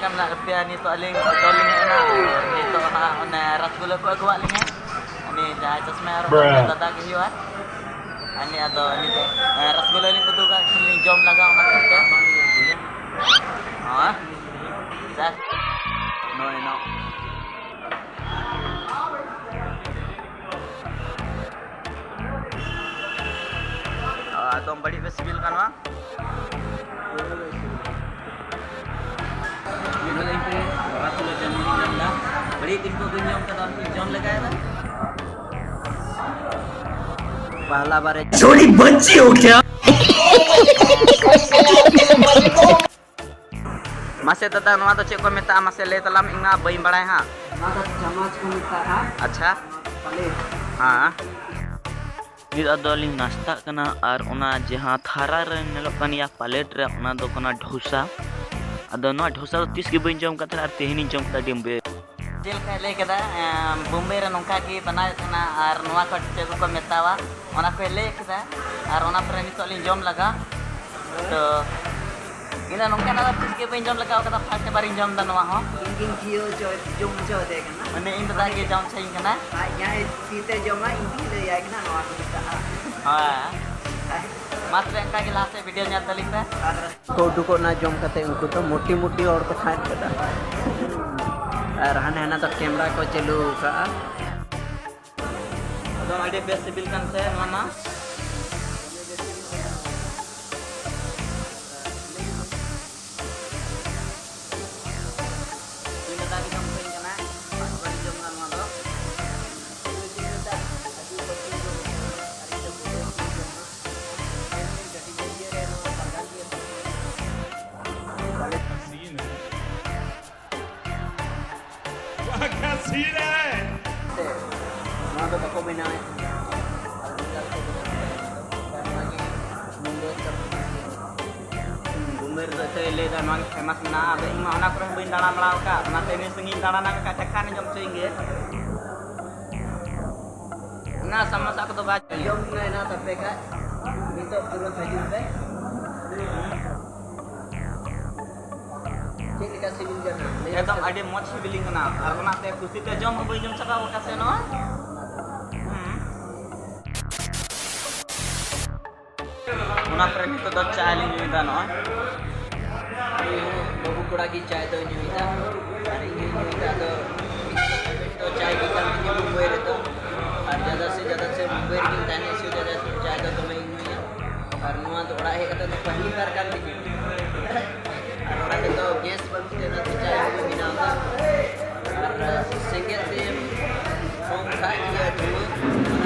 kan nak rupiah ni tu aling tolong nak ni tu na rasgula ko agwa linga ani jahat sasma ro tata ke hiwa ani ado ni tu rasgula ni tu ka sini jom laga ona ke ha sah no atau balik festival kan wah ini lagi pe rasul jamin dah balik tim ko dunyam ka dalam jom लगाया था पहला बार छोटी बच्ची हो क्या masih tata nuwa to cek ko meta masih le talam inga baim badai ha nada chamac ko meta ha अच्छा pale ha ᱱᱤᱛ ᱟᱫᱚᱞᱤᱧ ᱱᱟᱥᱛᱟᱜ ᱠᱟᱱᱟ ᱟᱨ ᱚᱱᱟ ᱡᱟᱦᱟᱸ ᱛᱷᱟᱨᱟ ᱨᱮ ᱧᱮᱞᱚᱜ ᱠᱟᱱ ᱜᱮᱭᱟ ᱯᱞᱮᱴ ᱨᱮ ᱚᱱᱟ ᱫᱚ ᱠᱟᱱᱟ ᱰᱷᱳᱥᱟ ᱟᱫᱚ ᱱᱚᱣᱟ ᱰᱷᱳᱥᱟ ᱫᱚ ᱛᱤᱥ ᱜᱮ ᱵᱟᱹᱧ ᱡᱚᱢ ᱠᱟᱫ ᱛᱟᱦᱮᱸ ᱟᱨ ᱛᱮᱦᱮᱧᱤᱧ ᱡᱚᱢ ᱠᱮᱫᱟ ᱰᱤᱢᱵᱮ ᱪᱮᱫ ᱞᱮᱠᱟᱭ ᱞᱟᱹᱭ ᱠᱮᱫᱟ ᱵᱳᱢᱵᱮ ᱨᱮ ᱱᱚᱝᱠᱟ ᱜᱮ ᱵᱮᱱᱟᱣ ᱠᱟᱱᱟ ᱟᱨ ᱱᱚᱣᱟ ᱠᱚ ᱪᱮᱫ ᱠᱚ ᱢᱮᱛᱟᱣᱟ ᱚᱱᱟ ᱠᱚᱭ ᱞᱟᱹᱭ ᱠᱮᱫᱟ ᱟᱨ ᱚᱱᱟ ᱯᱚᱨᱮ ᱱᱤᱛᱚᱜ ᱞᱤᱧ ᱡᱚᱢ ᱞᱟᱜᱟ ᱛᱚ ᱤᱱᱟᱹ ᱱᱚᱝᱠᱟᱱᱟᱜ ᱫᱚ ᱛᱤᱥ ᱜᱮ ᱵᱟᱹᱧ ᱡᱚᱢ ᱞᱟᱜᱟᱣ ᱠᱟᱫᱟ ᱯᱷᱟᱥᱴ ᱵᱟᱨᱤᱧ ᱡᱚᱢ ᱫᱟ ᱱᱚᱣᱟ ᱦᱚᱸ ᱤᱧ ᱡᱤᱭᱳ ᱡᱚᱢ ᱪᱚᱫᱮ ᱠᱟᱱᱟ ᱢᱟᱱᱮ ᱤᱧ ᱫᱟᱫᱟ ᱜᱮ ᱡᱚᱢ ᱪᱟᱹᱧ ᱠᱟᱱᱟ ᱤᱧᱟᱹᱜ ᱛᱤᱛᱮ ᱡᱚᱢᱟ ᱤᱧ ᱞᱟᱹᱭ ᱟᱭ ᱠᱟᱱᱟ ᱱᱚᱣᱟ ᱠᱚ ᱢᱮᱛᱟᱜᱼᱟ मात्र एंका के लास्ट वीडियो ᱧᱮᱞ ᱛᱟᱞᱤᱧ ᱯᱮ ᱠᱚ ᱩᱰᱩᱠᱚᱜ ᱱᱟ ᱡᱚᱢ ᱠᱟᱛᱮ ᱩᱱᱠᱩ ᱫᱚ ᱢᱳᱴᱤ ᱢᱳᱴᱤ ᱦᱚᱲ ᱠᱚ ᱛᱟᱦᱮᱸ ᱠᱟᱫᱟ ᱟᱨ ᱦᱟᱱᱟ ᱦᱟᱱᱟ ᱫᱚ ᱠᱮᱢᱮᱨᱟ ᱠᱚ ᱪᱟᱹᱞᱩ ᱠᱟᱜᱼᱟ ᱟᱫᱚ ᱟᱹᱰᱤ ᱵᱮᱥ ᱥᱤᱵᱤᱞ ᱠᱟᱱ ᱛᱮ ᱱᱚᱣᱟ ᱢᱟ तो बको बिना है बुमेर तो ते ले दा नॉन फेमस ना अब इमा ओना करे बिन दाना बड़ा का ना ते ने संगी दाना ना का चखा ने जम चेंगे ना समोसा को तो बात जम ने ना तपे का नि तो पूरा खजूर पे ठीक है सिविल जन एकदम आडे मत सिविलिंग ना और ओना ते खुशी ते जम बई जम सका का से न una premito do चाय ली ᱧᱩᱭᱫᱟ ᱱᱚᱜᱼᱚᱭ ᱵᱟᱹᱵᱩ ᱠᱚᱲᱟ ᱜᱮ चाय ᱫᱚ ᱧᱩᱭᱫᱟ ᱟᱨ ᱤᱧ ᱧᱩᱭᱫᱟ ᱫᱚ चाय ᱜᱮ ᱠᱟᱱ ᱛᱤᱧᱟ ᱢᱩᱢᱵᱟᱭ ᱨᱮᱫᱚ ᱟᱨ ᱡᱟᱫᱟ ᱥᱮ ᱢᱩᱢᱵᱟᱭ ᱨᱮᱜᱤᱧ ᱛᱟᱦᱮᱱᱟ ᱥᱮ ᱡᱟᱫᱟ ᱥᱮ चाय ᱫᱚ ᱫᱚᱢᱮᱧ ᱧᱩᱭᱟ ᱟᱨ ᱱᱚᱣᱟ ᱫᱚ ᱚᱲᱟᱜ ᱦᱮᱡ ᱠᱟᱛᱮ ᱫᱚ ᱯᱟᱦᱞᱤ ᱵᱟᱨ ᱠᱟᱱ ᱛᱤᱧᱟ ᱟᱨ ᱚᱲᱟᱜ ᱨᱮᱫᱚ ᱜᱮᱥ ᱵᱟᱹᱱᱩᱜ ᱛᱮ ᱚᱱᱟᱛᱮ चाय ᱦᱚᱸ ᱵᱮᱱᱟᱣᱫᱟ ᱟᱨ ᱥᱮᱸᱜᱮᱞ ᱛᱮ ᱥᱚᱝ ᱠᱷᱟᱡ ᱜᱮ ᱫᱷᱩᱣᱟᱹ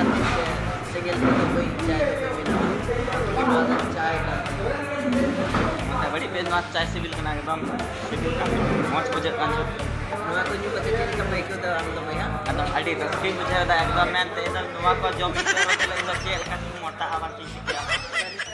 ᱚᱱᱟᱛᱮ ᱥᱮᱸᱜᱮᱞ ᱛᱮᱫᱚ ᱵᱟᱹᱧ चाय ᱫᱚ बेनावा चाय का मतलब बड़ी बेजमात चाय सिविल कना एकदम सिविल का मौज बुझे कान जो नवा को न्यू कते चेक का बाइक दा हम दमया एकदम अडी रस्की बुझे दा एकदम मैं ते एकदम नवा को जॉब पे रोते लगे चेक का मोटा आवाज की